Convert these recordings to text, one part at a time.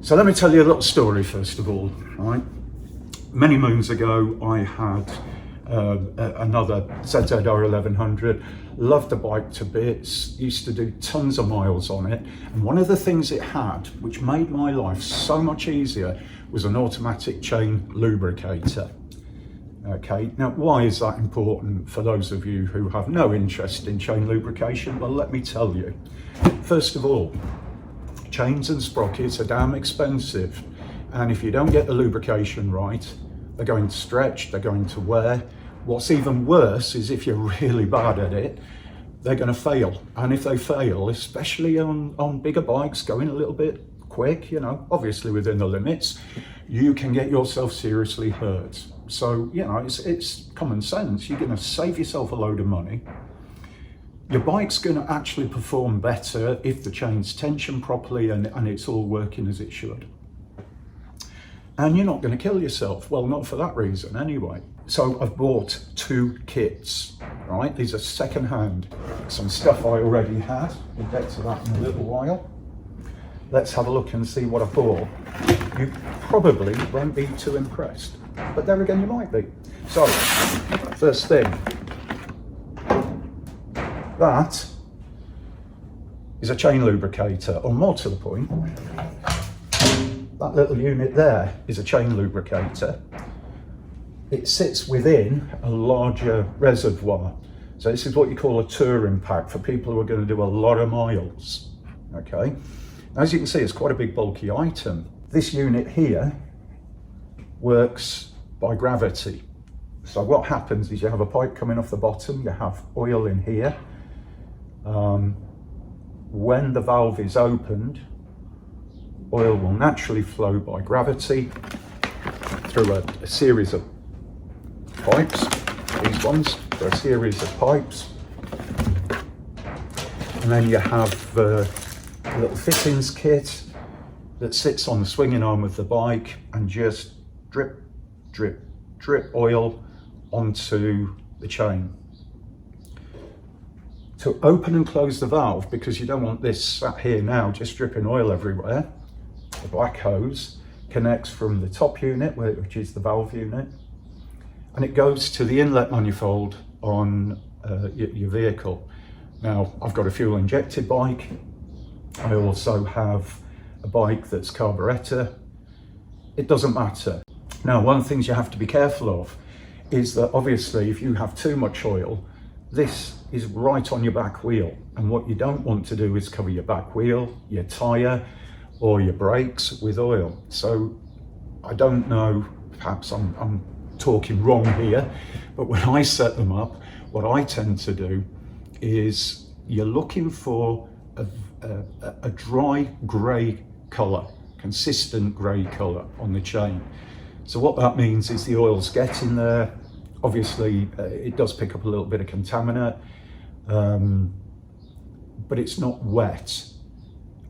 So let me tell you a little story first of all, right? Many moons ago, I had another ZZR 1100, loved the bike to bits, used to do tons of miles on it. And one of the things it had, which made my life so much easier, was an automatic chain lubricator. Okay, now why is that important for those of you who have no interest in chain lubrication? Well, let me tell you. First of all, chains and sprockets are damn expensive. And if you don't get the lubrication right, they're going to stretch, they're going to wear. What's even worse is if you're really bad at it, they're going to fail. And if they fail, especially on bigger bikes, going a little bit quick, you know, obviously within the limits, you can get yourself seriously hurt. So, you know, it's common sense. You're going to save yourself a load of money. Your bike's going to actually perform better if the chain's tensioned properly and it's all working as it should. And you're not going to kill yourself. Well, not for that reason anyway. So I've bought 2 kits, right? These are second-hand. Some stuff I already had. We'll get to that in a little while. Let's have a look and see what I bought. You probably won't be too impressed, but there again you might be. So, first thing, that is a chain lubricator, or more to the point, that little unit there is a chain lubricator. It sits within a larger reservoir. So this is what you call a touring pack for people who are going to do a lot of miles, okay? As you can see, it's quite a big bulky item. This unit here works by gravity. So what happens is you have a pipe coming off the bottom, you have oil in here. When the valve is opened, oil will naturally flow by gravity through a series of pipes. These ones are a series of pipes. And then you have a little fittings kit that sits on the swinging arm of the bike and just drip, drip, drip oil onto the chain. To open and close the valve, because you don't want this sat here now just dripping oil everywhere, the black hose connects from the top unit, which is the valve unit, and it goes to the inlet manifold on your vehicle. Now, I've got a fuel injected bike. I also have a bike that's carburettor. It doesn't matter. Now, one of the things you have to be careful of is that obviously if you have too much oil, this is right on your back wheel. And what you don't want to do is cover your back wheel, your tire, or your brakes with oil. So I don't know, perhaps I'm talking wrong here, but when I set them up, what I tend to do is you're looking for a dry grey colour, consistent grey colour on the chain. So what that means is the oil's getting there. Obviously, it does pick up a little bit of contaminant, but it's not wet.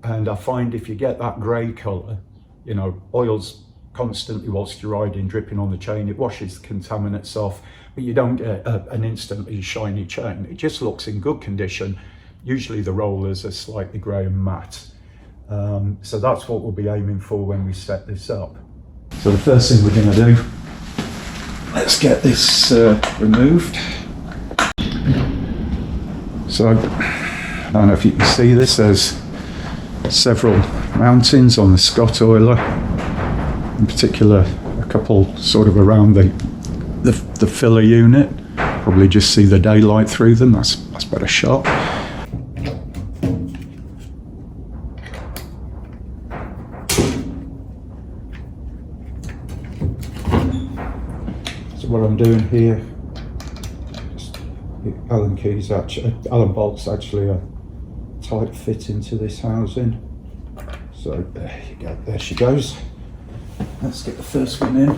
And I find if you get that grey colour, you know, oil's constantly whilst you're riding dripping on the chain, it washes the contaminants off, but you don't get an instantly shiny chain. It just looks in good condition. Usually the rollers are slightly grey and matte. So that's what we'll be aiming for when we set this up. So the first thing we're going to do, let's get this removed. So I don't know if you can see this, there's several mountings on the Scott oiler, in particular a couple sort of around the filler unit. Probably just see the daylight through them, that's better shot. So what I'm doing here, Allen bolts actually are tight fit into this housing. So there you go, there she goes. Let's get the first one in.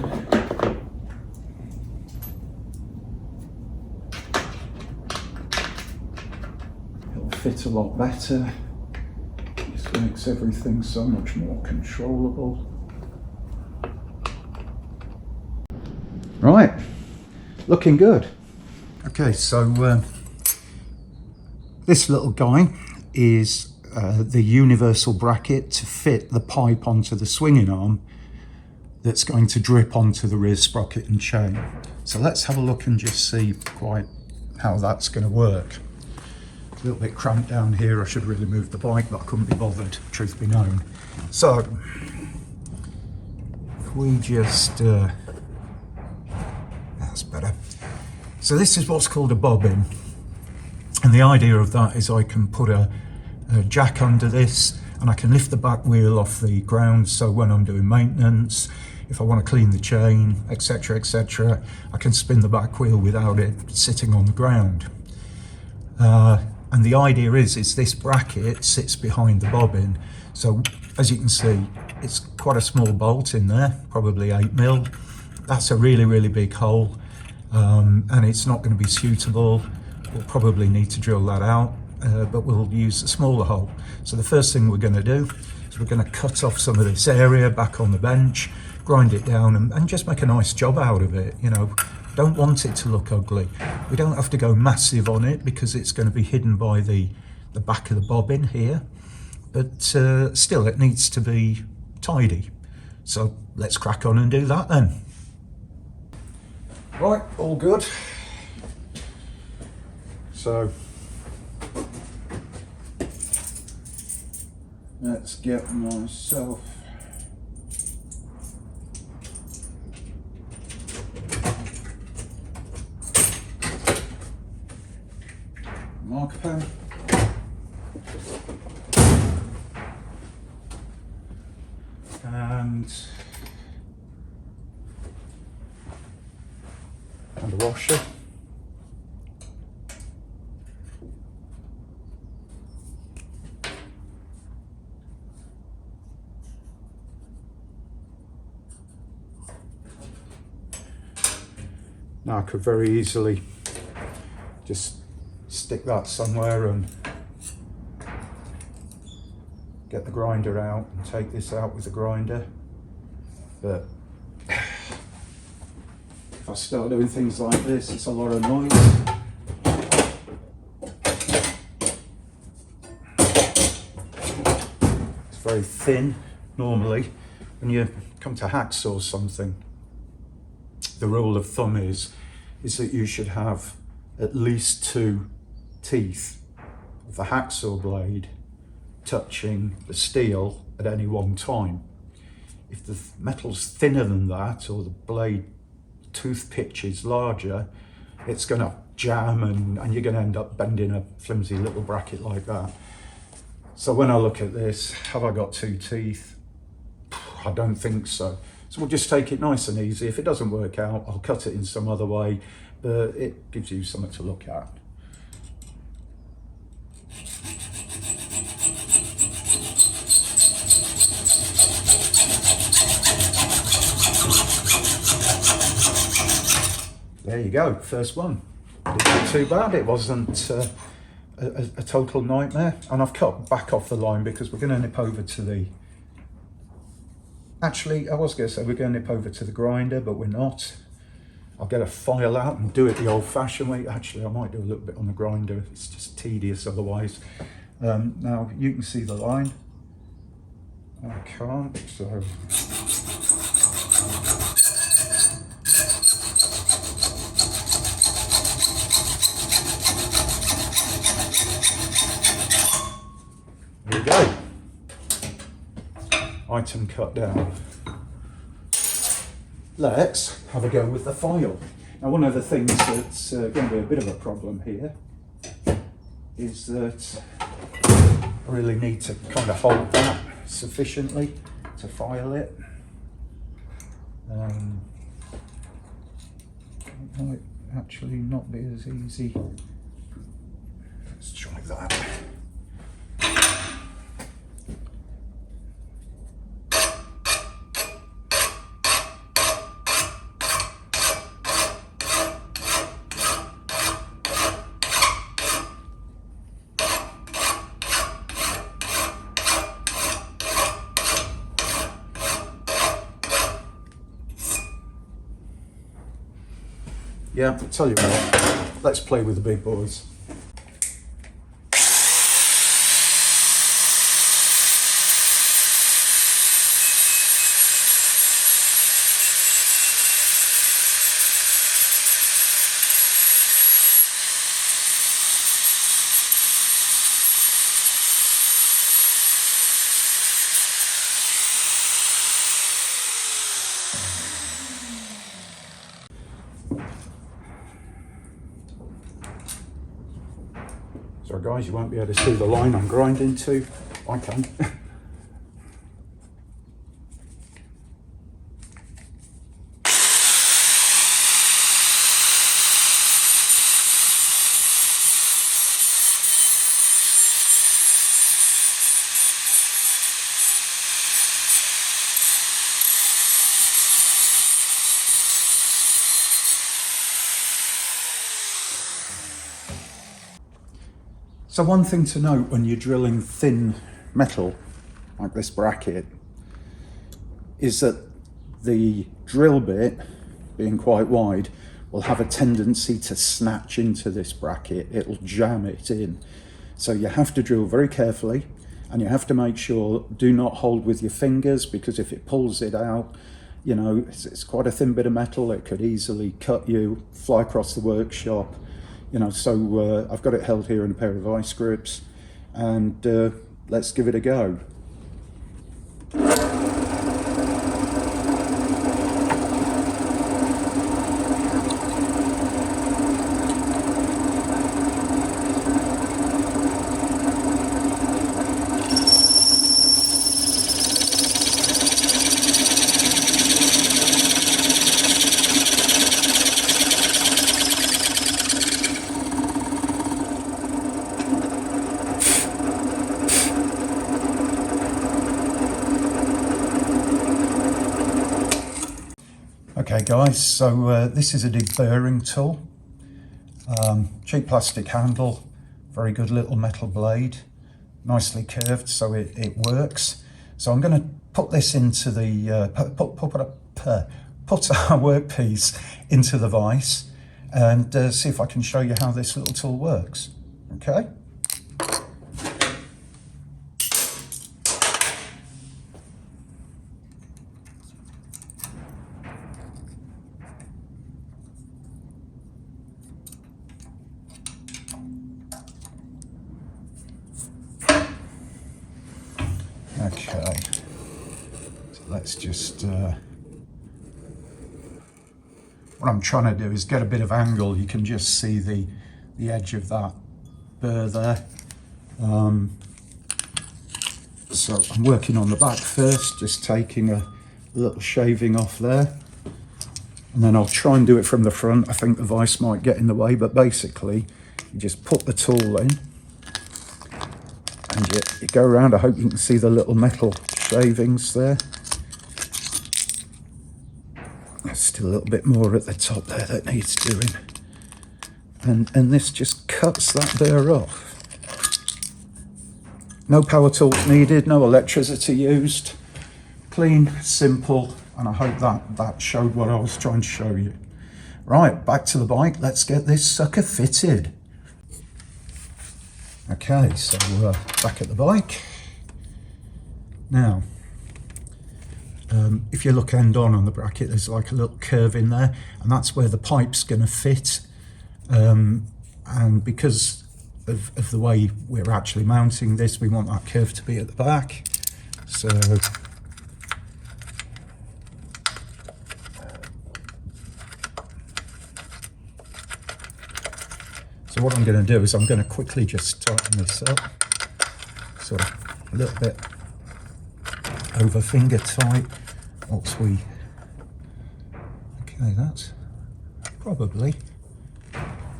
It'll fit a lot better. This makes everything so much more controllable. Right, looking good. Okay, so this little guy is the universal bracket to fit the pipe onto the swinging arm that's going to drip onto the rear sprocket and chain. So let's have a look and just see quite how that's going to work. A little bit cramped down here. I should really move the bike, but I couldn't be bothered, truth be known. So if we just that's better. So this is what's called a bobbin, and the idea of that is I can put a jack under this and I can lift the back wheel off the ground, so when I'm doing maintenance, if I want to clean the chain, etc, etc, I can spin the back wheel without it sitting on the ground. And the idea is this bracket sits behind the bobbin. So as you can see, it's quite a small bolt in there, probably 8mm. That's a really, really big hole, and it's not going to be suitable. We'll probably need to drill that out, but we'll use a smaller hole. So the first thing we're going to do is we're going to cut off some of this area back on the bench, grind it down and just make a nice job out of it. You know, don't want it to look ugly. We don't have to go massive on it because it's going to be hidden by the back of the bobbin here, but still it needs to be tidy. So let's crack on and do that then. Right, all good. So let's get myself marker pen. And a washer. Now I could very easily just stick that somewhere and get the grinder out and take this out with the grinder, but if I start doing things like this, it's a lot of noise. It's very thin normally. When you come to hacksaw something, the rule of thumb is that you should have at least 2 teeth of the hacksaw blade touching the steel at any one time. If the metal's thinner than that, or the blade tooth pitch is larger, it's going to jam and you're going to end up bending a flimsy little bracket like that. So when I look at this, have I got 2 teeth? I don't think so. So we'll just take it nice and easy. If it doesn't work out, I'll cut it in some other way, but it gives you something to look at. There you go, first one. Didn't do too bad. It wasn't a total nightmare. And I've cut back off the line because we're going to nip over to the... Actually, I was going to say we're going to nip over to the grinder, but we're not. I'll get a file out and do it the old-fashioned way. Actually, I might do a little bit on the grinder. It's just tedious otherwise. Now, you can see the line. I can't, so... There you go. Item cut down. Let's have a go with the file. Now, one of the things that's going to be a bit of a problem here is that I really need to kind of hold that sufficiently to file it. It might actually not be as easy. Let's try that. Yeah, I'll tell you what, let's play with the big boys. Sorry guys, you won't be able to see the line I'm grinding to. I can. So one thing to note when you're drilling thin metal, like this bracket, is that the drill bit, being quite wide, will have a tendency to snatch into this bracket. It'll jam it in. So you have to drill very carefully, and you have to make sure, do not hold with your fingers, because if it pulls it out, you know, it's quite a thin bit of metal, it could easily cut you, fly across the workshop. You know, so I've got it held here in a pair of vice grips, and let's give it a go. Okay guys, so this is a deburring tool, cheap plastic handle, very good little metal blade, nicely curved so it works. So I'm going to put this into the, put our workpiece into the vise and see if I can show you how this little tool works, okay? Okay, so let's just, what I'm trying to do is get a bit of angle. You can just see the edge of that burr there. So I'm working on the back first, just taking a little shaving off there. And then I'll try and do it from the front. I think the vise might get in the way, but basically you just put the tool in. And you go around. I hope you can see the little metal shavings there. There's still a little bit more at the top there that needs doing. And this just cuts that burr off. No power tools needed, no electricity used. Clean, simple, and I hope that showed what I was trying to show you. Right, back to the bike. Let's get this sucker fitted. Okay, so back at the bike. Now, if you look end on the bracket, there's like a little curve in there, and that's where the pipe's going to fit. And because of the way we're actually mounting this, we want that curve to be at the back. So what I'm going to do is I'm going to quickly just tighten this up, so a little bit over finger tight. Once we, okay, that's probably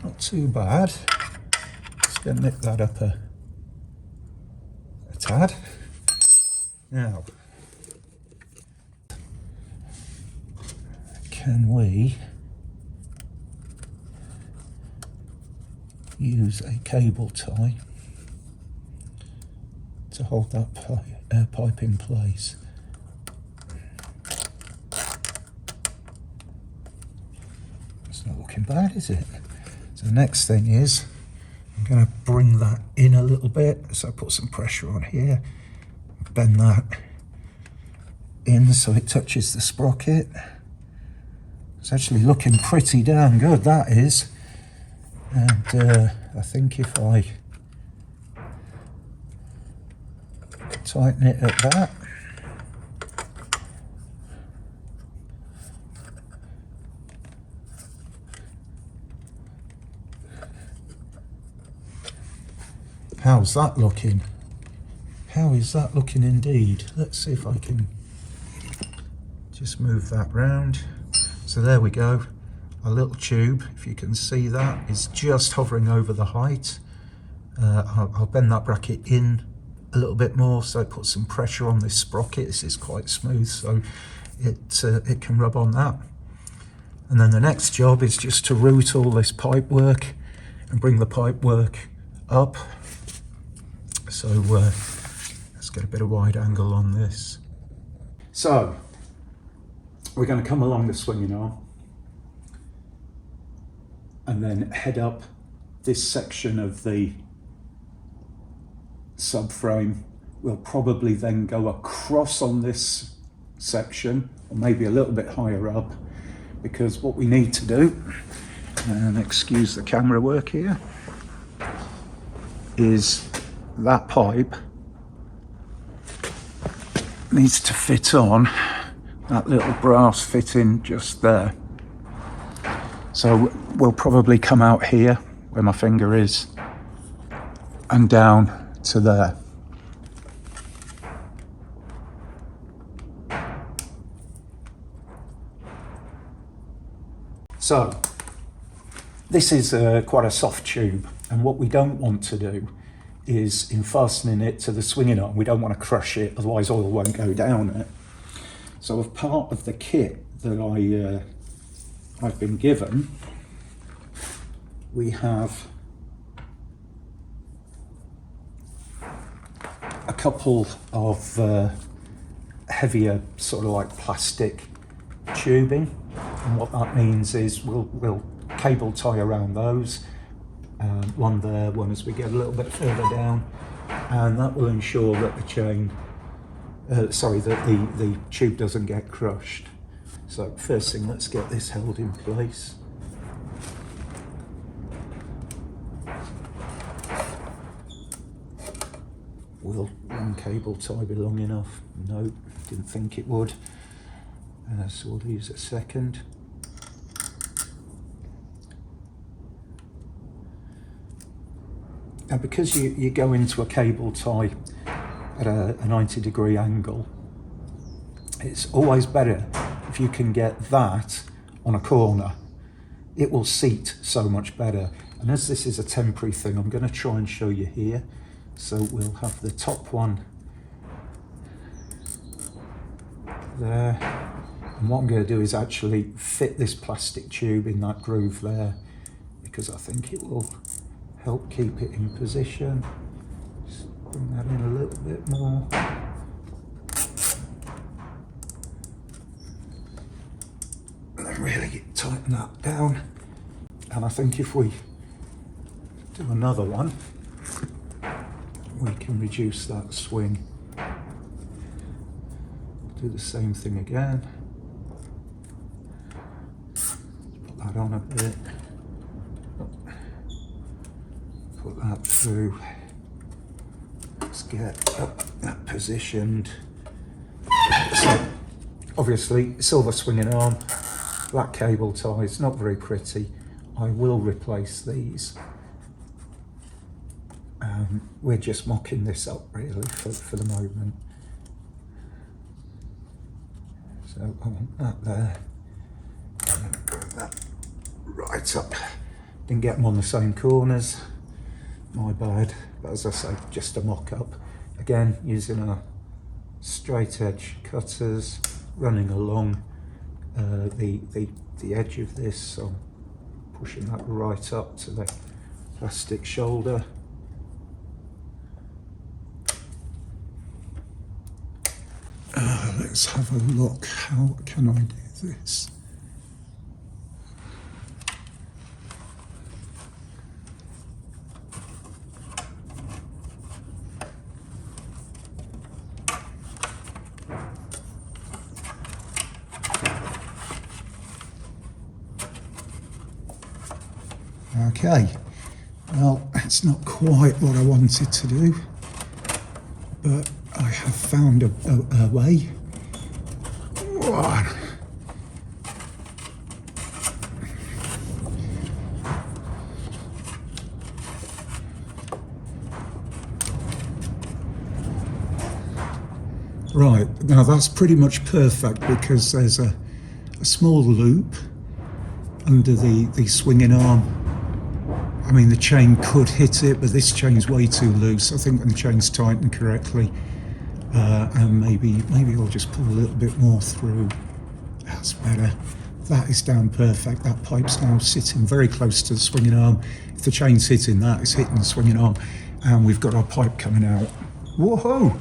not too bad. Just going to nip that up a tad. Now, can we use a cable tie to hold that pipe in place? It's not looking bad, is it? So the next thing is I'm going to bring that in a little bit. So I put some pressure on here, bend that in so it touches the sprocket. It's actually looking pretty damn good, that is. And I think if I tighten it at that, How's that looking? How is that looking indeed? Let's see if I can just move that round. So there we go. Our little tube, if you can see that, is just hovering over the height. I'll bend that bracket in a little bit more so it puts some pressure on this sprocket. This is quite smooth, so it can rub on that. And then the next job is just to route all this pipe work and bring the pipe work up. So let's get a bit of wide angle on this. So we're going to come along the swinging arm and then head up this section of the subframe. We'll probably then go across on this section, or maybe a little bit higher up, because what we need to do, and excuse the camera work here, is that pipe needs to fit on that little brass fitting just there. So we'll probably come out here where my finger is and down to there. So this is quite a soft tube, and what we don't want to do is, in fastening it to the swinging arm, we don't want to crush it, otherwise oil won't go down it. So as part of the kit that I've been given, we have a couple of heavier sort of like plastic tubing, and what that means is we'll cable tie around those, one there, one as we get a little bit further down, and that will ensure that the chain, that the tube doesn't get crushed. So first thing, let's get this held in place. Will one cable tie be long enough? No, didn't think it would. So we'll use a second. And because you go into a cable tie at a 90-degree angle, it's always better if you can get that on a corner. It will seat so much better. And as this is a temporary thing, I'm going to try and show you here. So we'll have the top one there. And what I'm going to do is actually fit this plastic tube in that groove there, because I think it will help keep it in position. Just bring that in a little bit more. And then really tighten that down. And I think if we do another one, we can reduce that swing. Do the same thing again. Put that on a bit. Put that through. Let's get that positioned. So, obviously, silver swinging arm, black cable ties, not very pretty. I will replace these. We're just mocking this up really for the moment. So I want that there, and then bring that right up. Didn't get them on the same corners, my bad, but as I say, just a mock up. Again, using our straight edge cutters, running along the edge of this, so pushing that right up to the plastic shoulder. Let's have a look. How can I do this? Okay, well, that's not quite what I wanted to do, but I have found a way. One. Right, now that's pretty much perfect because there's a small loop under the swinging arm. I mean, the chain could hit it, but this chain's way too loose. I think when the chain's tightened correctly, and maybe I'll just pull a little bit more through. That's better. That is down perfect. That pipe's now sitting very close to the swinging arm. If the chain's hitting that, it's hitting the swinging arm, and we've got our pipe coming out. Whoa!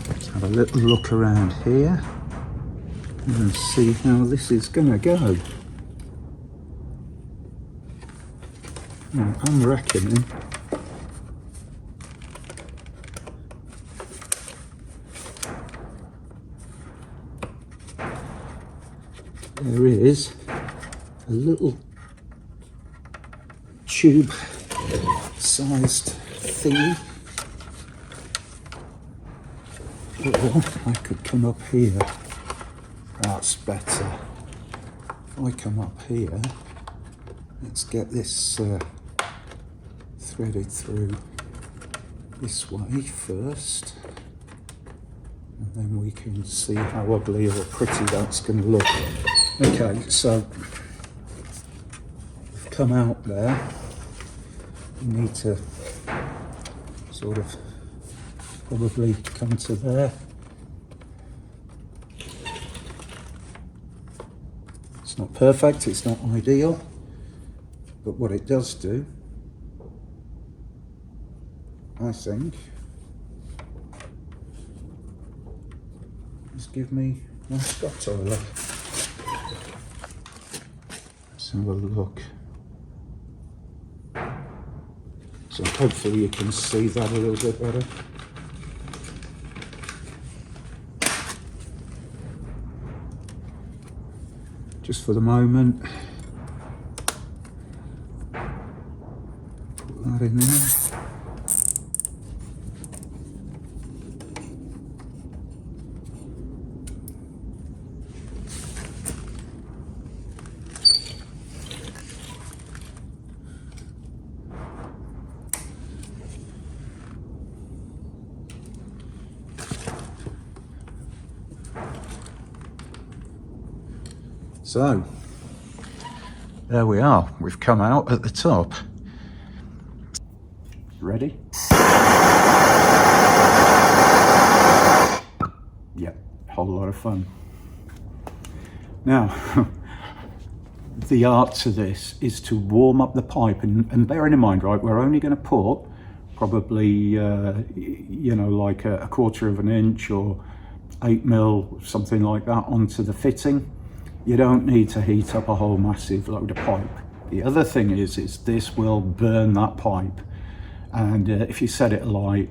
Let's have a little look around here and see how this is going to go. I'm reckoning there is a little tube sized thingy, or I could come up here. That's better. If I come up here, let's get this threaded through this way first, and then we can see how ugly or pretty that's going to look. Okay, so we've come out there. You need to sort of probably come to there. It's not perfect, it's not ideal, but what it does do, I think, is give me my Scott oiler. Let's have a look. So hopefully you can see that a little bit better. Just for the moment, put that in there. So, there we are, we've come out at the top. Ready? Yep, whole lot of fun. Now, the art to this is to warm up the pipe, and bearing in mind, right, we're only going to put probably, you know, like a quarter of an inch or 8mm, something like that, onto the fitting. You don't need to heat up a whole massive load of pipe. The other thing is this will burn that pipe, and if you set it alight,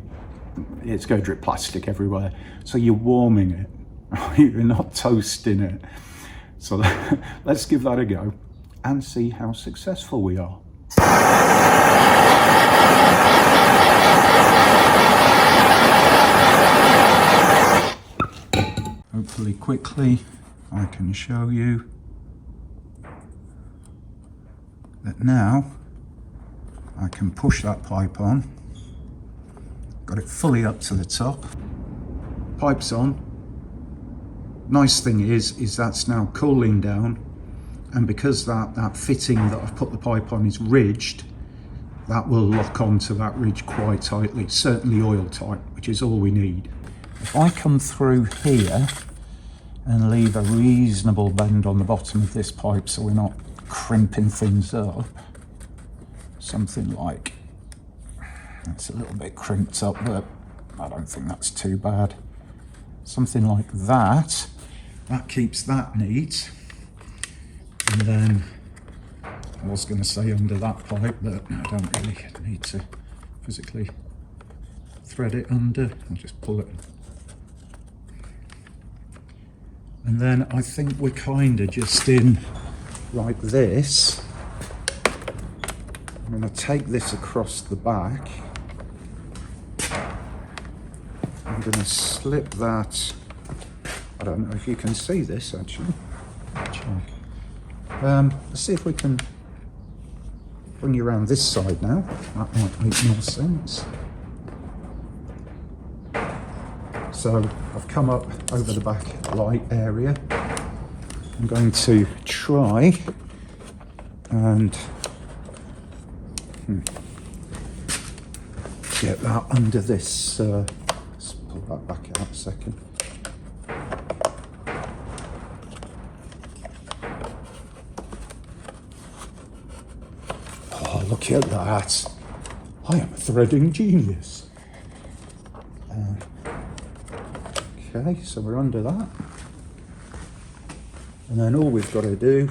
it's going to drip plastic everywhere. So you're warming it, you're not toasting it. So let's give that a go and see how successful we are. Hopefully quickly I can show you that now I can push that pipe on. Got it fully up to the top. Pipe's on. Nice thing is that's now cooling down, and because that fitting that I've put the pipe on is ridged, that will lock onto that ridge quite tightly, certainly oil tight, which is all we need. If I come through here and leave a reasonable bend on the bottom of this pipe so we're not crimping things up, something like, that's a little bit crimped up, but I don't think that's too bad. Something like that, that keeps that neat. And then, I was going to say under that pipe, but I don't really need to physically thread it under, I'll just pull it. And then I think we're kind of just in like this. I'm going to take this across the back. I'm going to slip that. I don't know if you can see this actually. Let's see if we can bring you around this side now. That might make more sense. So I've come up over the back light area. I'm going to try and get that under this. Let's pull that back out a second. Oh, look at that. I am a threading genius. Okay, so we're under that. And then all we've got to do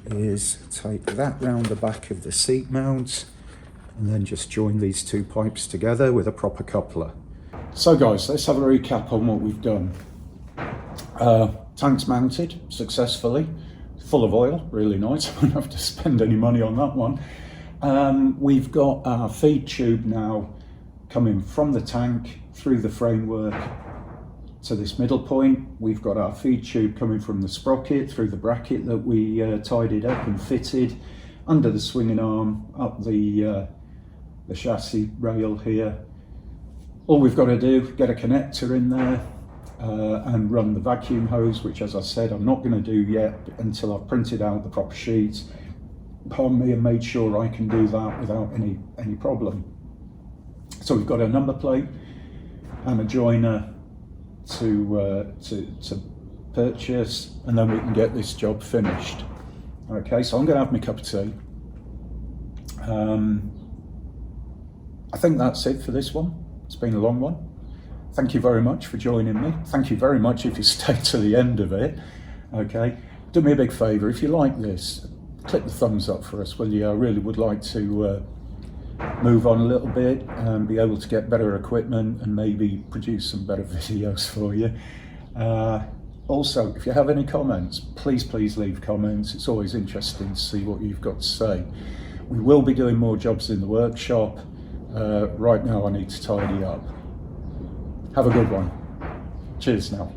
is take that round the back of the seat mount and then just join these two pipes together with a proper coupler. So guys, let's have a recap on what we've done. Tank's mounted successfully, full of oil, really nice. I won't have to spend any money on that one. We've got our feed tube now coming from the tank through the framework to this middle point. We've got our feed tube coming from the sprocket through the bracket that we tidied up and fitted under the swinging arm up the chassis rail here. All we've got to do, get a connector in there and run the vacuum hose, which, as I said, I'm not going to do yet until I've printed out the proper sheets, pardon me, and made sure I can do that without any problem. So we've got a number plate and a joiner to purchase, and then we can get this job finished. Okay, so I'm going to have my cup of tea. I think that's it for this one. It's been a long one. Thank you very much for joining me. Thank you very much if you stayed to the end of it. Okay, do me a big favour, if you like this, click the thumbs up for us, will you? I really would like to move on a little bit and be able to get better equipment and maybe produce some better videos for you. Also, if you have any comments, please leave comments. It's always interesting to see what you've got to say. We will be doing more jobs in the workshop. Right now I need to tidy up. Have a good one. Cheers now.